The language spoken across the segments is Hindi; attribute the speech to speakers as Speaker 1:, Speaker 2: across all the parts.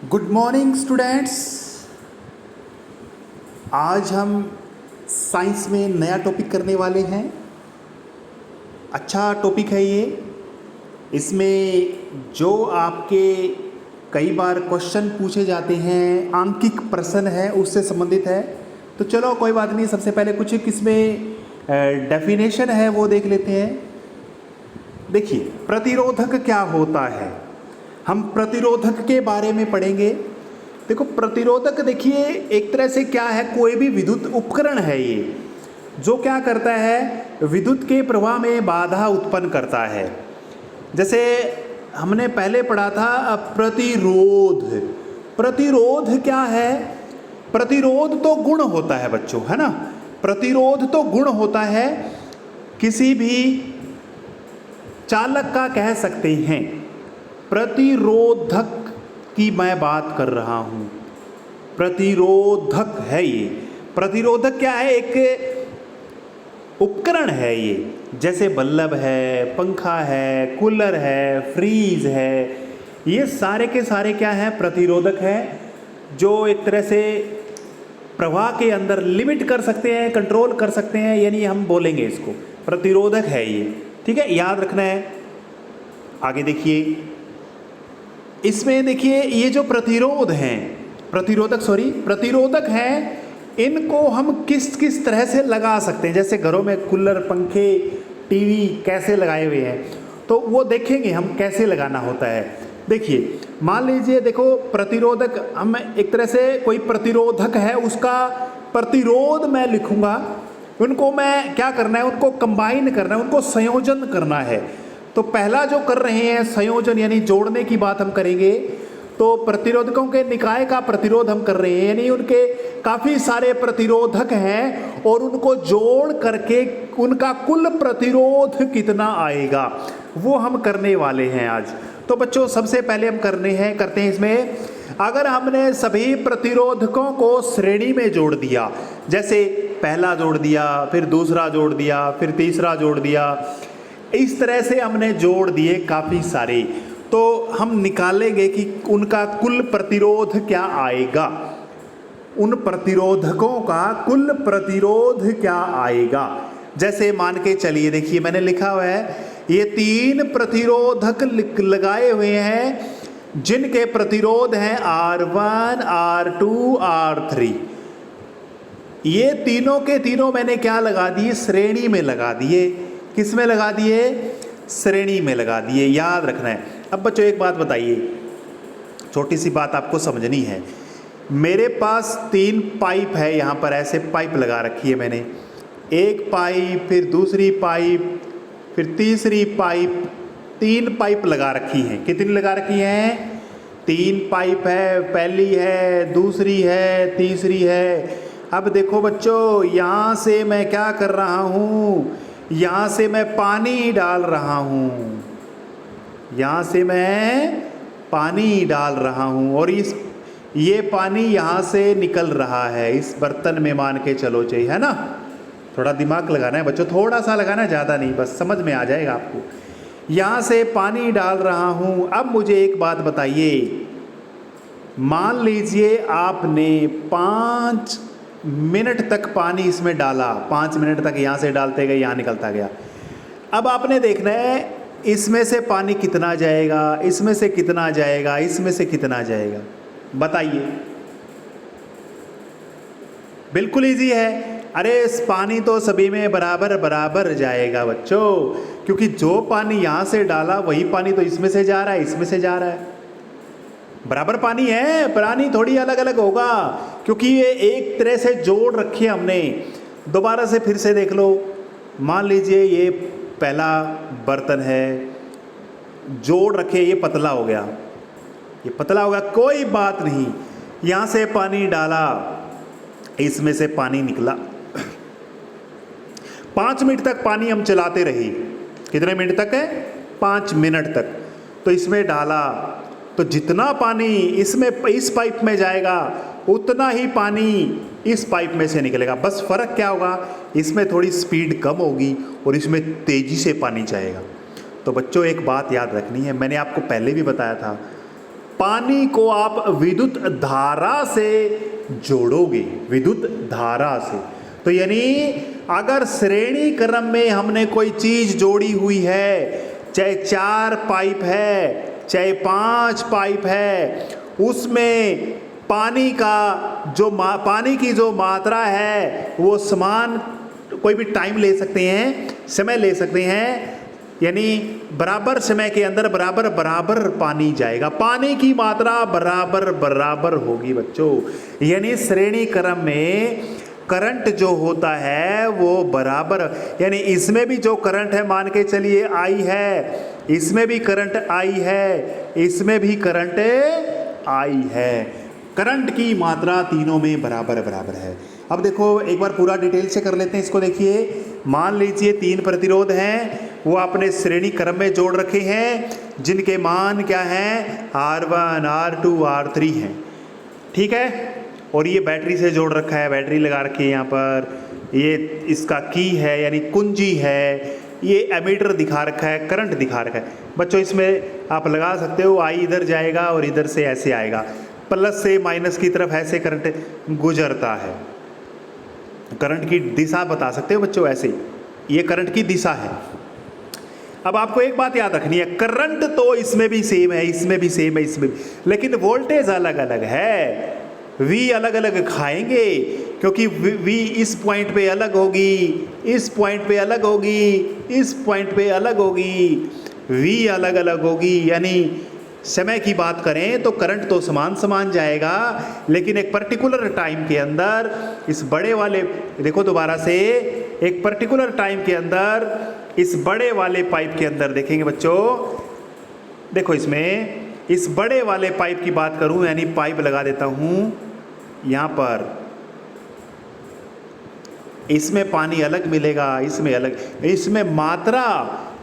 Speaker 1: Good morning students. आज हम साइंस में नया टॉपिक करने वाले हैं। अच्छा टॉपिक है ये। इसमें जो आपके कई बार क्वेश्चन पूछे जाते हैं, आंकिक प्रश्न है, उससे संबंधित है। तो चलो कोई बात नहीं, सबसे पहले कुछ इसमें डेफिनेशन है वो देख लेते हैं। देखिए, प्रतिरोधक क्या होता है, हम प्रतिरोधक के बारे में पढ़ेंगे। देखो, प्रतिरोधक देखिए एक तरह से क्या है, कोई भी विद्युत उपकरण है ये जो क्या करता है, विद्युत के प्रवाह में बाधा उत्पन्न करता है। जैसे हमने पहले पढ़ा था प्रतिरोध। प्रतिरोध क्या है? प्रतिरोध तो गुण होता है बच्चों, है ना। प्रतिरोध तो गुण होता है, किसी भी चालक का कह सकते हैं। प्रतिरोधक की मैं बात कर रहा हूं, प्रतिरोधक है ये। प्रतिरोधक क्या है? एक उपकरण है ये, जैसे बल्ब है, पंखा है, कूलर है, फ्रीज है, ये सारे के सारे क्या है, प्रतिरोधक है, जो एक तरह से प्रवाह के अंदर लिमिट कर सकते हैं, कंट्रोल कर सकते हैं, यानी हम बोलेंगे इसको प्रतिरोधक है ये। ठीक है, याद रखना है। आगे देखिए, इसमें देखिए ये जो प्रतिरोधक हैं, इनको हम किस किस तरह से लगा सकते हैं। जैसे घरों में कूलर, पंखे, टीवी कैसे लगाए हुए हैं, तो वो देखेंगे हम कैसे लगाना होता है। देखिए, मान लीजिए, देखो प्रतिरोधक, हम एक तरह से कोई प्रतिरोधक है, उसका प्रतिरोध मैं लिखूंगा, उनको मैं क्या करना है, उनको कंबाइन करना है, उनको संयोजन करना है। तो पहला जो कर रहे हैं संयोजन यानी जोड़ने की बात हम करेंगे, तो प्रतिरोधकों के निकाय का प्रतिरोध हम कर रहे हैं, यानी उनके काफ़ी सारे प्रतिरोधक हैं और उनको जोड़ करके उनका कुल प्रतिरोध कितना आएगा वो हम करने वाले हैं आज। तो बच्चों, सबसे पहले हम करते हैं इसमें, अगर हमने सभी प्रतिरोधकों को श्रेणी में जोड़ दिया, जैसे पहला जोड़ दिया, फिर दूसरा जोड़ दिया, फिर तीसरा जोड़ दिया, इस तरह से हमने जोड़ दिए काफ़ी सारे, तो हम निकालेंगे कि उनका कुल प्रतिरोध क्या आएगा, उन प्रतिरोधकों का कुल प्रतिरोध क्या आएगा। जैसे मान के चलिए, देखिए मैंने लिखा हुआ है, ये 3 प्रतिरोधक लगाए हुए हैं जिनके प्रतिरोध हैं R1, R2, R3। ये तीनों के तीनों मैंने क्या लगा दिए, श्रेणी में लगा दिए। किस में लगा दिए? श्रेणी में लगा दिए, याद रखना है। अब बच्चों एक बात बताइए, छोटी सी बात आपको समझनी है। मेरे पास 3 पाइप है, यहाँ पर ऐसे पाइप लगा रखी है मैंने, एक पाइप, फिर दूसरी पाइप, फिर तीसरी पाइप, 3 पाइप लगा रखी हैं। कितनी लगा रखी हैं? 3 पाइप है, पहली है, दूसरी है, तीसरी है। अब देखो बच्चों, यहाँ से मैं क्या कर रहा हूँ, यहाँ से मैं पानी डाल रहा हूँ, यहाँ से मैं पानी डाल रहा हूँ, और ये पानी यहाँ से निकल रहा है इस बर्तन में, मान के चलो चाहिए, है ना। थोड़ा दिमाग लगाना है बच्चों, थोड़ा सा लगाना है, ज़्यादा नहीं, बस समझ में आ जाएगा आपको। यहाँ से पानी डाल रहा हूँ। अब मुझे एक बात बताइए, मान लीजिए आपने 5 मिनट तक पानी इसमें डाला, 5 मिनट तक यहाँ से डालते गए, यहाँ निकलता गया। अब आपने देखना है इसमें से पानी कितना जाएगा, इसमें से कितना जाएगा, इसमें से कितना जाएगा, बताइए। बिल्कुल इजी है। अरे इस पानी तो सभी में बराबर बराबर जाएगा बच्चों, क्योंकि जो पानी यहाँ से डाला वही पानी तो इसमें से जा रहा है, इसमें से जा रहा है, बराबर पानी है। पानी थोड़ी अलग अलग होगा, क्योंकि ये एक तरह से जोड़ रखी है हमने। दोबारा से फिर से देख लो, मान लीजिए ये पहला बर्तन है, जोड़ रखे, ये पतला हो गया, ये पतला हो गया, कोई बात नहीं, यहाँ से पानी डाला, इसमें से पानी निकला। 5 मिनट तक पानी हम चलाते रहे। कितने मिनट तक है? 5 मिनट तक। तो इसमें डाला, तो जितना पानी इसमें इस पाइप में जाएगा उतना ही पानी इस पाइप में से निकलेगा। बस फ़र्क क्या होगा, इसमें थोड़ी स्पीड कम होगी और इसमें तेज़ी से पानी जाएगा। तो बच्चों एक बात याद रखनी है, मैंने आपको पहले भी बताया था, पानी को आप विद्युत धारा से जोड़ोगे, विद्युत धारा से। तो यानी अगर श्रेणी क्रम में हमने कोई चीज जोड़ी हुई है, चाहे 4 पाइप है, चाहे 5 पाइप है, उसमें पानी की जो मात्रा है वो समान, कोई भी टाइम ले सकते हैं, समय ले सकते हैं, यानी बराबर समय के अंदर बराबर बराबर पानी जाएगा, पानी की मात्रा बराबर बराबर होगी बच्चों। यानी श्रेणी क्रम में करंट जो होता है वो बराबर, यानी इसमें भी जो करंट है मान के चलिए आई है, इसमें भी करंट आई है, इसमें भी करंट आई है, करंट की मात्रा तीनों में बराबर बराबर है। अब देखो एक बार पूरा डिटेल से कर लेते हैं इसको। देखिए मान लीजिए 3 प्रतिरोध हैं, वो आपने श्रेणी क्रम में जोड़ रखे हैं, जिनके मान क्या हैं, R1, R2, R3 हैं, ठीक है। और ये बैटरी से जोड़ रखा है, बैटरी लगा रखी है यहाँ पर, ये इसका की है यानी कुंजी है, ये एमीटर दिखा रखा है, करंट दिखा रखा है। बच्चों इसमें आप लगा सकते हो, आई इधर जाएगा और इधर से ऐसे आएगा, प्लस से माइनस की तरफ ऐसे करंट गुजरता है। करंट की दिशा बता सकते हो बच्चों, ऐसे ये करंट की दिशा है। अब आपको एक बात याद रखनी है, करंट तो इसमें भी सेम है, इसमें भी सेम है, इसमें भी, लेकिन वोल्टेज अलग अलग है, V अलग अलग खाएंगे, क्योंकि V इस पॉइंट पे अलग होगी, इस पॉइंट पे अलग होगी, इस पॉइंट पे अलग होगी, V अलग अलग होगी। यानी समय की बात करें तो करंट तो समान समान जाएगा, लेकिन एक पर्टिकुलर टाइम के अंदर इस बड़े वाले, देखो दोबारा से, एक पर्टिकुलर टाइम के अंदर इस बड़े वाले पाइप के अंदर देखेंगे बच्चों, देखो इसमें इस बड़े वाले पाइप की बात करूं, यानी पाइप लगा देता हूं यहाँ पर, इसमें पानी अलग मिलेगा, इसमें अलग, इसमें मात्रा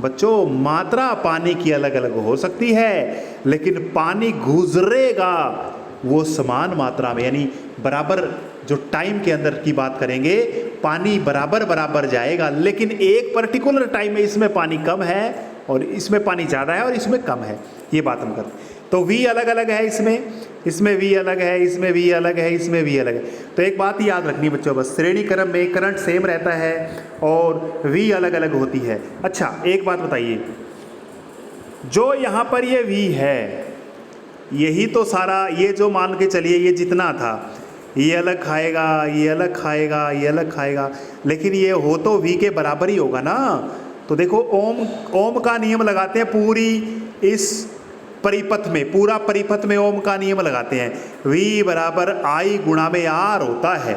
Speaker 1: बच्चों, मात्रा पानी की अलग अलग हो सकती है, लेकिन पानी गुजरेगा वो समान मात्रा में, यानी बराबर जो टाइम के अंदर की बात करेंगे, पानी बराबर बराबर जाएगा, लेकिन एक पर्टिकुलर टाइम में इसमें पानी कम है और इसमें पानी ज़्यादा है और इसमें कम है, ये बात हम करते हैं। तो V अलग अलग है, इसमें V अलग है, इसमें V अलग है, इसमें V अलग है। तो एक बात ही याद रखनी बच्चों, बस श्रेणी क्रम में करंट सेम रहता है और V अलग अलग होती है। अच्छा एक बात बताइए, जो यहाँ पर ये V है, यही तो सारा, ये जो मान के चलिए ये जितना था, ये अलग खाएगा, ये अलग खाएगा, ये अलग खाएगा, लेकिन ये हो तो V के बराबर ही होगा ना। तो देखो ओम का नियम लगाते हैं पूरी इस परिपथ में, पूरा परिपथ में ओम का नियम लगाते हैं, V बराबर I गुणा में R होता है।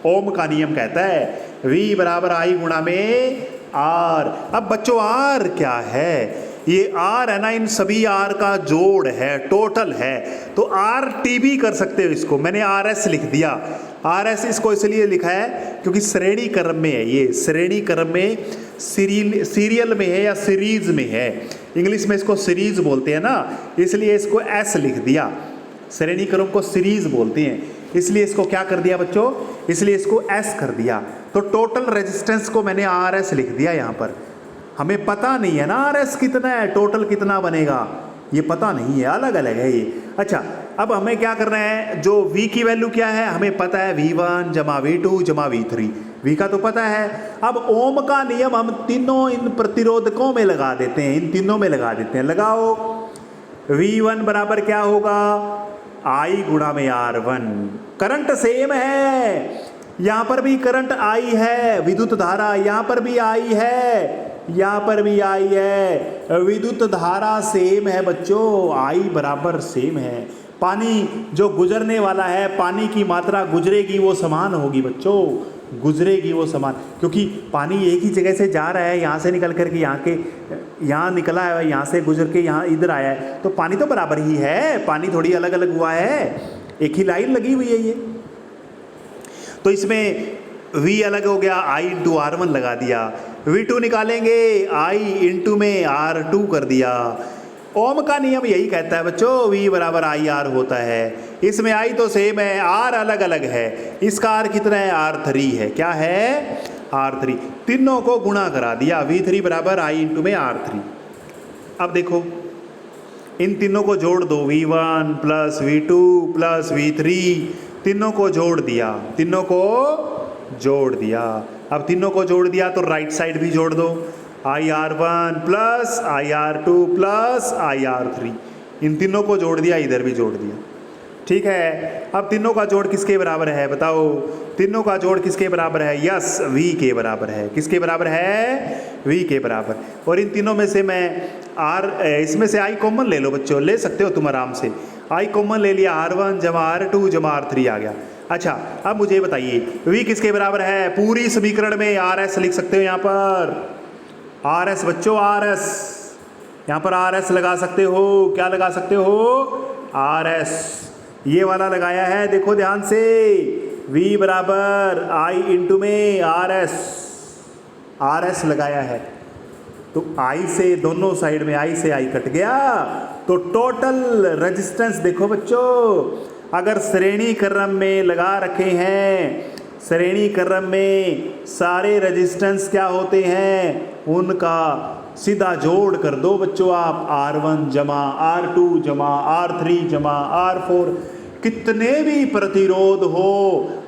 Speaker 1: ओम का नियम कहता है V बराबर I गुणा में R। अब बच्चों R क्या है, ये R है ना, इन सभी R का जोड़ है, टोटल है, तो RT भी कर सकते हो इसको, मैंने RS लिख दिया। RS इसको इसलिए लिखा है क्योंकि श्रेणी क्रम में है, ये श्रेणी क्रम में सीरियल में है या सीरीज में है, इंग्लिश में इसको सीरीज बोलते हैं ना, इसलिए इसको S लिख दिया। श्रेणी क्रम को सीरीज बोलते हैं, इसलिए इसको क्या कर दिया बच्चों, इसलिए इसको S कर दिया। तो टोटल रेजिस्टेंस को मैंने RS लिख दिया यहाँ पर। हमें पता नहीं है ना RS कितना है, टोटल कितना बनेगा, ये पता नहीं है, अलग अलग है ये। अच्छा अब हमें क्या करना है, जो V की वैल्यू क्या है हमें पता है, V1 जमा V2 जमा V3, V का तो पता है। अब ओम का नियम हम तीनों इन प्रतिरोधकों में लगा देते हैं, इन तीनों में लगा देते हैं, लगाओ। V1 बराबर क्या होगा, I गुणा में R1, करंट सेम है, यहाँ पर भी करंट I है, विद्युत धारा यहाँ पर भी I है, यहाँ पर भी I है, विद्युत धारा सेम है बच्चों, I बराबर सेम है। पानी जो गुजरने वाला है, पानी की मात्रा गुजरेगी वो समान होगी बच्चों, गुजरेगी वो समान, क्योंकि पानी एक ही जगह से जा रहा है, यहाँ से निकल करके यहाँ निकला है, यहाँ से गुजर के यहाँ इधर आया है, तो पानी तो बराबर ही है, पानी थोड़ी अलग अलग हुआ है, एक ही लाइन लगी हुई है ये। तो इसमें V अलग हो गया, I इंटू R1 लगा दिया, V2 निकालेंगे, I इंटू में R2 कर दिया। ओम का नियम यही कहता है बच्चों, V बराबर IR होता है। इसमें I तो सेम है, R अलग अलग है, इसका R कितना है, R3 है, क्या है R3, तीनों को गुणा करा दिया, V3 बराबर I इंटू में R3। अब देखो इन तीनों को जोड़ दो, V1 plus V2 plus V3, तीनों को जोड़ दिया, तीनों को जोड़ दिया। अब तीनों को जोड़ दिया तो राइट साइड भी जोड़ दो, IR1 plus IR2 plus IR3, इन तीनों को जोड़ दिया, इधर भी जोड़ दिया। ठीक है, अब तीनों का जोड़ किसके बराबर है बताओ? तीनों का जोड़ किसके बराबर है? यस, V के बराबर है। किसके बराबर है? V के बराबर। और इन तीनों में से मैं इसमें से I कॉमन ले लो बच्चों, ले सकते हो तुम आराम से। I कॉमन ले लिया, R1 जमा R2 जमा R3 आ गया। अच्छा, अब मुझे बताइए V किसके बराबर है? पूरी समीकरण में RS लिख सकते हो यहाँ पर, RS बच्चों, RS यहाँ पर RS लगा सकते हो। क्या लगा सकते हो? RS, ये वाला लगाया है, देखो ध्यान से, V बराबर I इंटू में RS लगाया है। तो I से दोनों साइड में I से I कट गया, तो टोटल रेजिस्टेंस देखो बच्चों, अगर श्रेणी क्रम में लगा रखे हैं, श्रेणी क्रम में सारे रेजिस्टेंस क्या होते हैं, उनका सीधा जोड़ कर दो बच्चों आप, R1 जमा R2 जमा R3 जमा R4, कितने भी प्रतिरोध हो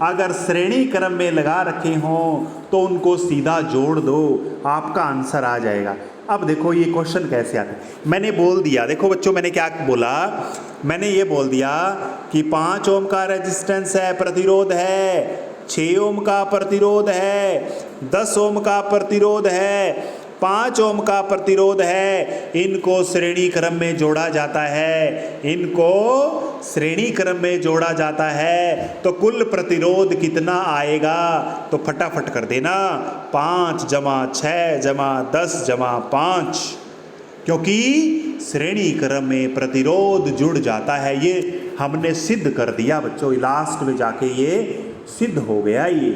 Speaker 1: अगर श्रेणी क्रम में लगा रखे हों तो उनको सीधा जोड़ दो, आपका आंसर आ जाएगा। अब देखो ये क्वेश्चन कैसे आता है, मैंने बोल दिया, देखो बच्चों मैंने क्या बोला, मैंने ये बोल दिया कि 5 ओम का रेजिस्टेंस है, प्रतिरोध है, 6 ओम का प्रतिरोध है, 10 ओम का प्रतिरोध है, 5 ओम का प्रतिरोध है, इनको श्रेणी क्रम में जोड़ा जाता है, इनको श्रेणी क्रम में जोड़ा जाता है, तो कुल प्रतिरोध कितना आएगा? तो फटाफट कर देना, 5 जमा 6 जमा 10 जमा 5, क्योंकि श्रेणी क्रम में प्रतिरोध जुड़ जाता है। ये हमने सिद्ध कर दिया बच्चों, लास्ट में जाके ये सिद्ध हो गया ये।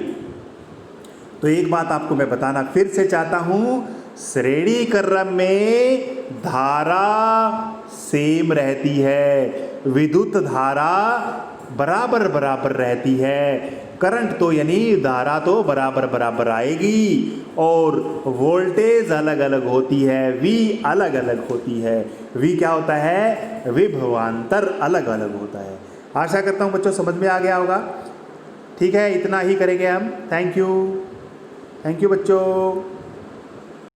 Speaker 1: तो एक बात आपको मैं बताना फिर से चाहता हूं, श्रेणी क्रम में धारा सेम रहती है, विद्युत धारा बराबर बराबर रहती है, करंट तो यानी धारा तो बराबर बराबर आएगी, और वोल्टेज अलग अलग होती है, V अलग अलग होती है। V क्या होता है? विभवांतर अलग अलग होता है। आशा करता हूँ बच्चों समझ में आ गया होगा। ठीक है, इतना ही करेंगे हम। थैंक यू बच्चों।